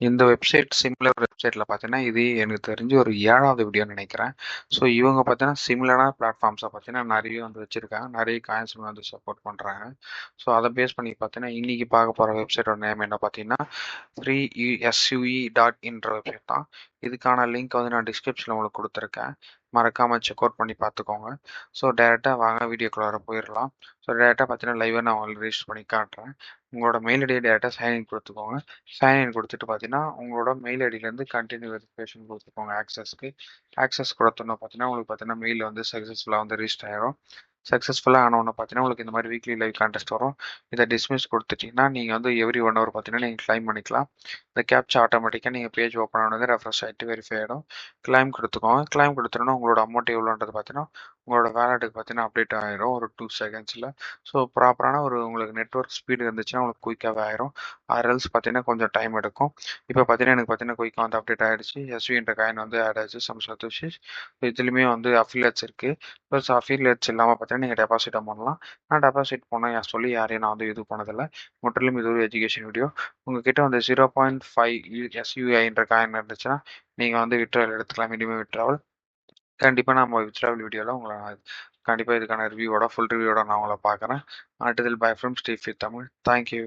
இந்த website similar வெப்சைட்ல பார்த்தீங்கன்னா, இது எனக்கு தெரிஞ்சு ஒரு 7வது வீடியோன்னு நெனைக்கிறேன். ஸோ இவங்க பார்த்தீங்கன்னா, சிமிலரான பிளாட்ஃபார்ம்ஸ பார்த்தீங்கன்னா, நெறைய வந்து வச்சிருக்காங்க. நெறைய காயின்ஸ் வந்து சப்போர்ட் பண்றாங்க. ஸோ அத பேஸ் பண்ணி பார்த்தீங்கன்னா, இன்னைக்கு பார்க்க போற வெப்சைட்டோட நேம் என்ன பார்த்தீங்கன்னா, freesue.inன்ற வெப்சைட் தான். இதுக்கான லிங்க் வந்து நான் டிஸ்கிரிப்ஷன்ல உங்களுக்கு குடுத்துருக்கேன். மறக்காம செக் அவுட் பண்ணி பார்த்துக்கோங்க. ஸோ டைரக்ட்டா வாங்க வீடியோக்குள்ளார போயிரலாம். ஸோ டைரக்ட்டா பார்த்தீங்கன்னா, லைவா நான் உங்களுக்கு ரெஜிஸ்டர் பண்ணி காட்டுறேன். உங்களோட மெயில் ஐடிய டைரக்ட்டா சைன் இன் குடுத்துக்கோங்க. சைன் இன் குடுத்துட்டு பார்த்தீங்கன்னா, உங்களோட மெயில் ஐடியிலேருந்து கன்டின்யூ வெரிஃபிகேஷன் குடுத்துக்கோங்க ஆக்சஸ்க்கு. ஆக்சஸ் குடுத்தோன பார்த்தீங்கன்னா, உங்களுக்கு பார்த்தீங்கன்னா, மெயில் வந்து சக்சஸ்ஃபுல்லா வந்து ரீச் ஆயிரும். சக்சஸ்ஃபுல்லா ஆனோன பார்த்தீங்கன்னா, உங்களுக்கு இந்த மாரி வீக்லி லைவ் கான்டெஸ்ட் வரும். இத டிஸ்மிஸ் குடுத்துட்டீங்கன்னா, நீங்க வந்து எவ்ரி 1 ஹவர் பார்த்தீங்கன்னா, நீங்க கிளைம் பண்ணிக்கலாம். இந்த கேப்ச்சா ஆட்டோமேட்டிக்கா நீங்க பேஜ் ஓப்பன் ஆனோனே ரெஃப்ரெஷ் ஆயிட்டு வெரிஃபை ஆயிடும். கிளைம் குடுத்துக்கோங்க. கிளைம் குடுத்தோனே உங்களோட அமௌண்ட் எவ்வளோன்றது பார்த்தீங்கன்னா, உங்களோட வாலெட்டுக்கு பார்த்தீங்கன்னா அப்டேட் ஆயிரும் ஒரு 2 செகண்ட்ஸ்ல. ஸோ ப்ராப்பரான ஒரு உங்களுக்கு நெட்வொர்க் ஸ்பீடு இருந்துச்சுன்னா, உங்களுக்கு குயிக்காவே ஆயிரும். ஆர் எல்ஸ் பார்த்தீங்கன்னா, கொஞ்சம் டைம் எடுக்கும். இப்ப பார்த்தீங்கன்னா, எனக்கு பார்த்தீங்கன்னா, குயிக்கா வந்து அப்டேட் ஆயிடுச்சு. எஸ்வின்ற காயின் வந்து ஆட் ஆயிடுச்சு. சம் சதோஷிஸ். இதுலயுமே வந்து அஃபிலியேட்ஸ் இருக்கு. ப்ளஸ் அஃபிலியேட்ஸ் இல்லாம பார்த்தீங்கன்னா, நீங்க டெபாசிட்டும் பண்ணலாம். நான் டெபாசிட் பண்ண சொல்லி யாரையும் நான் வந்து இது பண்ணதில்ல. முற்றிலும் இது ஒரு எஜுகேஷன் வீடியோ. உங்ககிட்ட வந்து 0.5 எஸ்யூஐன்ற காயின் இருந்துச்சுன்னா, நீங்க வந்து வித்ட்ராவல் எடுத்துக்கலாம். Minimum withdrawal. கண்டிப்பா நம்ம வித்ட்ராவல் வீடியோல உங்கள நான் கண்டிப்பா இதுக்கான ரிவ்யூவோட ஃபுல் ரிவ்யூவோட நான் உங்கள பார்க்குறேன். until bye from Steve with Tamil. Thank you.